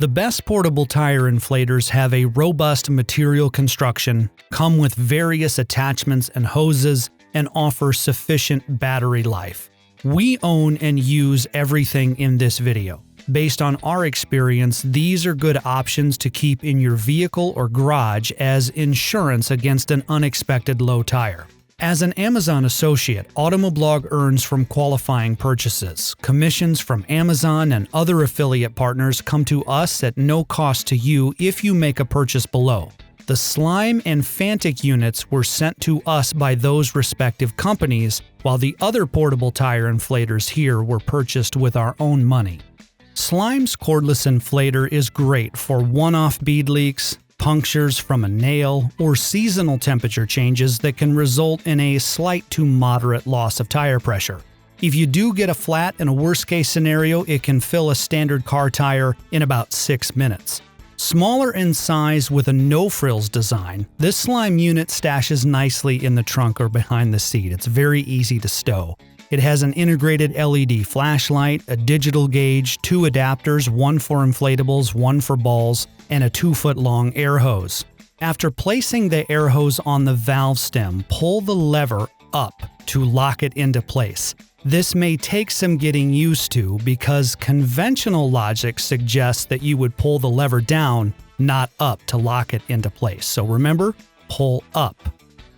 The best portable tire inflators have a robust material construction, come with various attachments and hoses, and offer sufficient battery life. We own and use everything in this video. Based on our experience, these are good options to keep in your vehicle or garage as insurance against an unexpected low tire. As an Amazon associate, Automoblog earns from qualifying purchases. Commissions from Amazon and other affiliate partners come to us at no cost to you if you make a purchase below. The Slime and Fanttik units were sent to us by those respective companies, while the other portable tire inflators here were purchased with our own money. Slime's cordless inflator is great for one-off bead leaks, punctures from a nail, or seasonal temperature changes that can result in a slight to moderate loss of tire pressure. If you do get a flat in a worst-case scenario, it can fill a standard car tire in about 6 minutes. Smaller in size with a no-frills design, this Slime unit stashes nicely in the trunk or behind the seat. It's very easy to stow. It has an integrated LED flashlight, a digital gauge, 2 adapters, one for inflatables, one for balls, and a 2-foot-long air hose. After placing the air hose on the valve stem, pull the lever up to lock it into place. This may take some getting used to because conventional logic suggests that you would pull the lever down, not up, to lock it into place. So remember, pull up.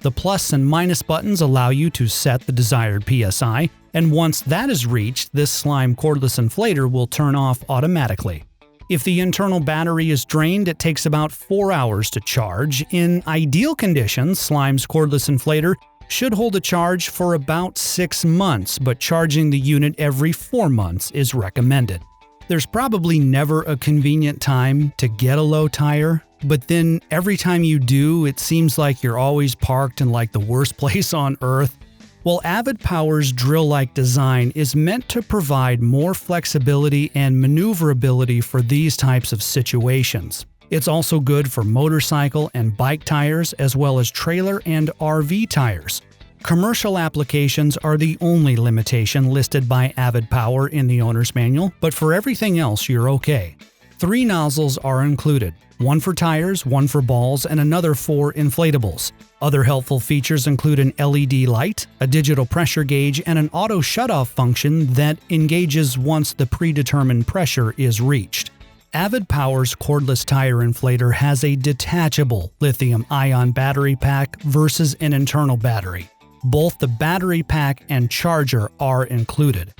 The plus and minus buttons allow you to set the desired PSI, and once that is reached, this Slime cordless inflator will turn off automatically. If the internal battery is drained, it takes about 4 hours to charge. In ideal conditions, Slime's cordless inflator should hold a charge for about 6 months, but charging the unit every 4 months is recommended. There's probably never a convenient time to get a low tire, but then every time you do, it seems like you're always parked in like the worst place on earth. Well, Avid Power's drill-like design is meant to provide more flexibility and maneuverability for these types of situations. It's also good for motorcycle and bike tires as well as trailer and RV tires. Commercial applications are the only limitation listed by Avid Power in the owner's manual, but for everything else you're okay. 3 nozzles are included, one for tires, one for balls, and another for inflatables. Other helpful features include an LED light, a digital pressure gauge, and an auto shutoff function that engages once the predetermined pressure is reached. Avid Power's cordless tire inflator has a detachable lithium-ion battery pack versus an internal battery. Both the battery pack and charger are included.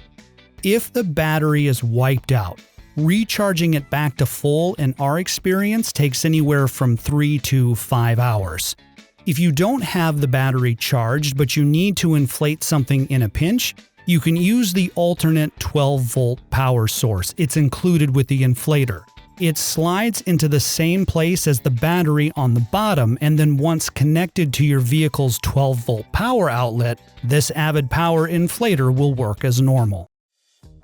If the battery is wiped out, recharging it back to full in our experience takes anywhere from 3 to 5 hours. If you don't have the battery charged but you need to inflate something in a pinch, you can use the alternate 12-volt power source. It's included with the inflator. It slides into the same place as the battery on the bottom, and then once connected to your vehicle's 12-volt power outlet, this Avid Power inflator will work as normal.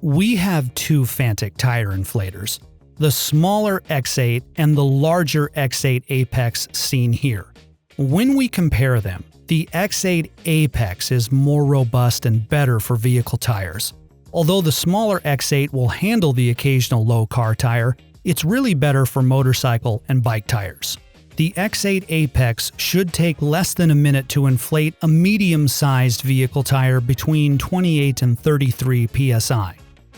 We have 2 Fanttik tire inflators, the smaller X8 and the larger X8 Apex seen here. When we compare them, the X8 Apex is more robust and better for vehicle tires. Although the smaller X8 will handle the occasional low car tire, it's really better for motorcycle and bike tires. The X8 Apex should take less than a minute to inflate a medium-sized vehicle tire between 28 and 33 psi.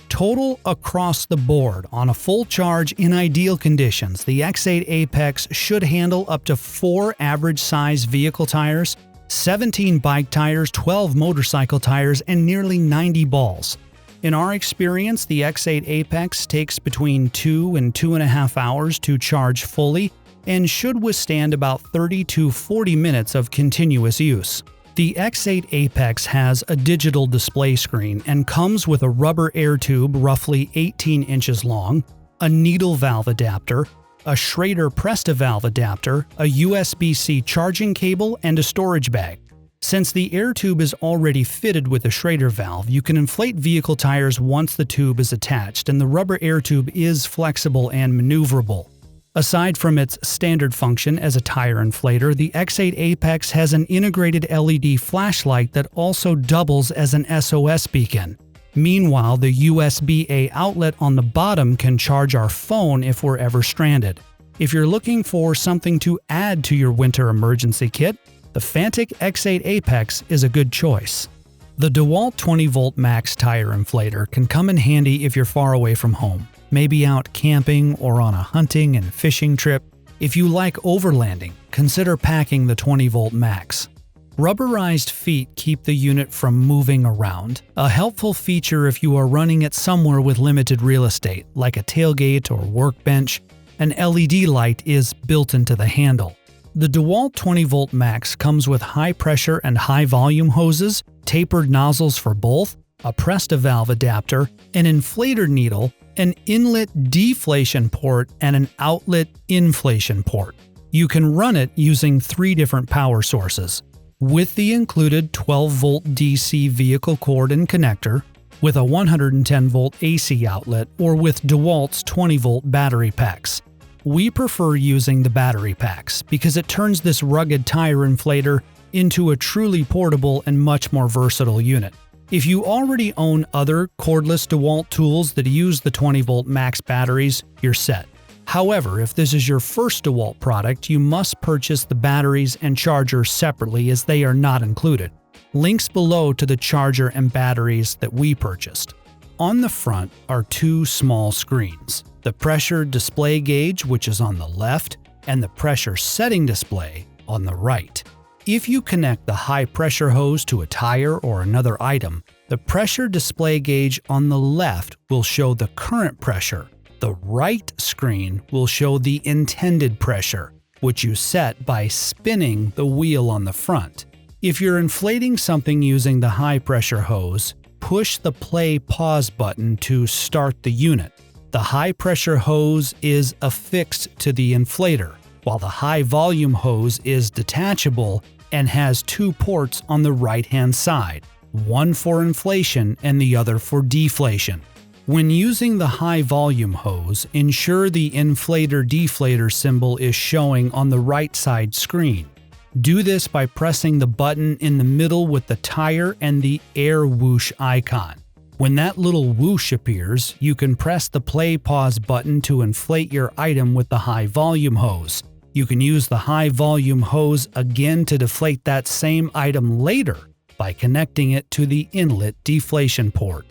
Total across the board, on a full charge in ideal conditions, the X8 Apex should handle up to 4 average-sized vehicle tires, 17 bike tires, 12 motorcycle tires, and nearly 90 balls. In our experience, the X8 Apex takes between 2 and 2.5 hours to charge fully and should withstand about 30 to 40 minutes of continuous use. The X8 Apex has a digital display screen and comes with a rubber air tube roughly 18 inches long, a needle valve adapter, a Schrader Presta-Valve adapter, a USB-C charging cable, and a storage bag. Since the air tube is already fitted with a Schrader valve, you can inflate vehicle tires once the tube is attached, and the rubber air tube is flexible and maneuverable. Aside from its standard function as a tire inflator, the X8 Apex has an integrated LED flashlight that also doubles as an SOS beacon. Meanwhile, the USB-A outlet on the bottom can charge our phone if we're ever stranded. If you're looking for something to add to your winter emergency kit, the Fanttik X8 Apex is a good choice. The DeWalt 20-volt max tire inflator can come in handy if you're far away from home, maybe out camping or on a hunting and fishing trip. If you like overlanding, consider packing the 20-volt max. Rubberized feet keep the unit from moving around, a helpful feature if you are running it somewhere with limited real estate, like a tailgate or workbench. An LED light is built into the handle. The DeWalt 20-volt max comes with high-pressure and high-volume hoses, tapered nozzles for both, a press-to-valve adapter, an inflator needle, an inlet deflation port, and an outlet inflation port. You can run it using 3 different power sources, with the included 12-volt DC vehicle cord and connector, with a 110-volt AC outlet, or with DeWalt's 20-volt battery packs. We prefer using the battery packs because it turns this rugged tire inflator into a truly portable and much more versatile unit. If you already own other cordless DeWalt tools that use the 20-volt max batteries, you're set. However, if this is your first DeWalt product, you must purchase the batteries and charger separately as they are not included. Links below to the charger and batteries that we purchased. On the front are 2 small screens, the pressure display gauge, which is on the left, and the pressure setting display on the right. If you connect the high pressure hose to a tire or another item, the pressure display gauge on the left will show the current pressure. The right screen will show the intended pressure, which you set by spinning the wheel on the front. If you're inflating something using the high pressure hose, push the play-pause button to start the unit. The high pressure hose is affixed to the inflator, while the high volume hose is detachable and has 2 ports on the right-hand side, one for inflation and the other for deflation. When using the high volume hose, ensure the inflator-deflator symbol is showing on the right side screen. Do this by pressing the button in the middle with the tire and the air whoosh icon. When that little whoosh appears, you can press the play-pause button to inflate your item with the high volume hose. You can use the high volume hose again to deflate that same item later by connecting it to the inlet deflation port.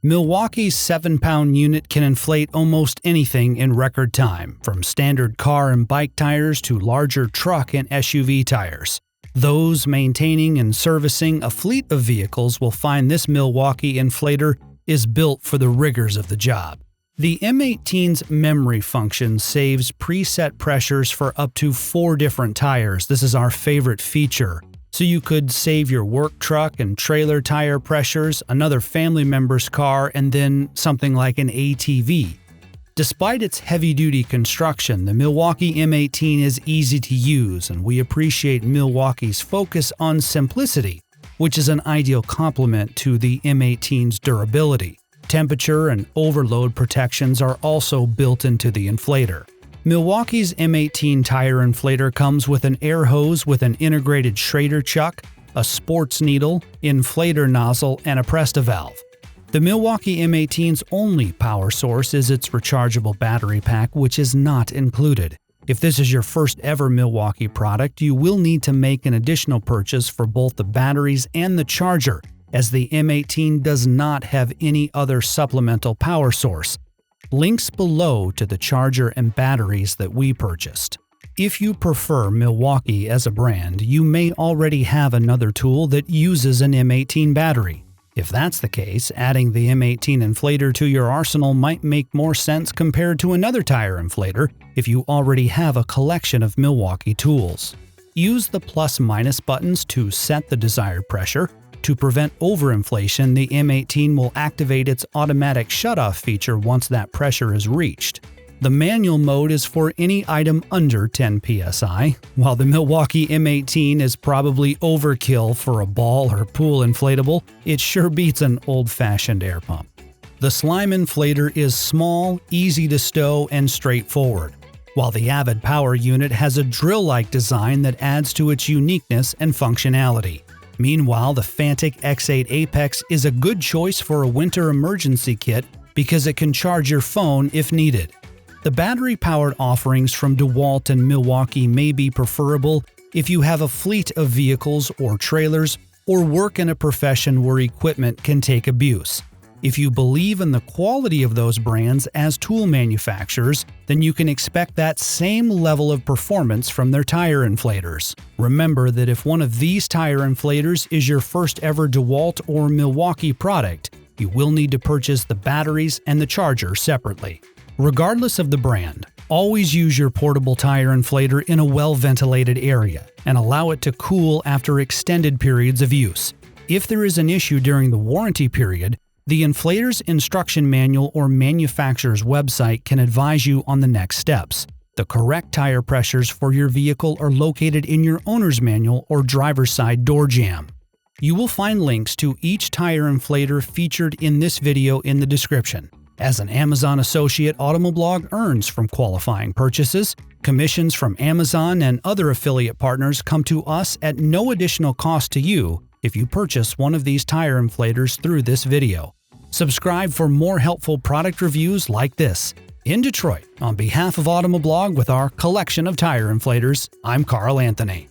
Milwaukee's 7-pound unit can inflate almost anything in record time, from standard car and bike tires to larger truck and SUV tires. Those maintaining and servicing a fleet of vehicles will find this Milwaukee inflator is built for the rigors of the job. The M18's memory function saves preset pressures for up to 4 different tires. This is our favorite feature. So you could save your work truck and trailer tire pressures, another family member's car, and then something like an ATV. Despite its heavy-duty construction, the Milwaukee M18 is easy to use, and we appreciate Milwaukee's focus on simplicity, which is an ideal complement to the M18's durability. Temperature and overload protections are also built into the inflator. Milwaukee's M18 tire inflator comes with an air hose with an integrated Schrader chuck, a sports needle, inflator nozzle, and a press-to-valve. The Milwaukee M18's only power source is its rechargeable battery pack, which is not included. If this is your first ever Milwaukee product, you will need to make an additional purchase for both the batteries and the charger, as the M18 does not have any other supplemental power source. Links below to the charger and batteries that we purchased. If you prefer Milwaukee as a brand, you may already have another tool that uses an M18 battery. If that's the case, adding the M18 inflator to your arsenal might make more sense compared to another tire inflator if you already have a collection of Milwaukee tools. Use the plus-minus buttons to set the desired pressure. To prevent overinflation, the M18 will activate its automatic shutoff feature once that pressure is reached. The manual mode is for any item under 10 psi, while the Milwaukee M18 is probably overkill for a ball or pool inflatable. It sure beats an old-fashioned air pump. The slime inflator is small, easy to stow, and straightforward, while the Avid Power unit has a drill-like design that adds to its uniqueness and functionality. Meanwhile, the Fanttik X8 Apex is a good choice for a winter emergency kit because it can charge your phone if needed. The battery-powered offerings from DeWalt and Milwaukee may be preferable if you have a fleet of vehicles or trailers or work in a profession where equipment can take abuse. If you believe in the quality of those brands as tool manufacturers, then you can expect that same level of performance from their tire inflators. Remember that if one of these tire inflators is your first ever DeWalt or Milwaukee product, you will need to purchase the batteries and the charger separately. Regardless of the brand, always use your portable tire inflator in a well-ventilated area and allow it to cool after extended periods of use. If there is an issue during the warranty period, the inflator's instruction manual or manufacturer's website can advise you on the next steps. The correct tire pressures for your vehicle are located in your owner's manual or driver's side door jamb. You will find links to each tire inflator featured in this video in the description. As an Amazon associate, Automoblog earns from qualifying purchases. Commissions from Amazon and other affiliate partners come to us at no additional cost to you if you purchase one of these tire inflators through this video. Subscribe for more helpful product reviews like this. In Detroit, on behalf of Automoblog with our collection of tire inflators, I'm Carl Anthony.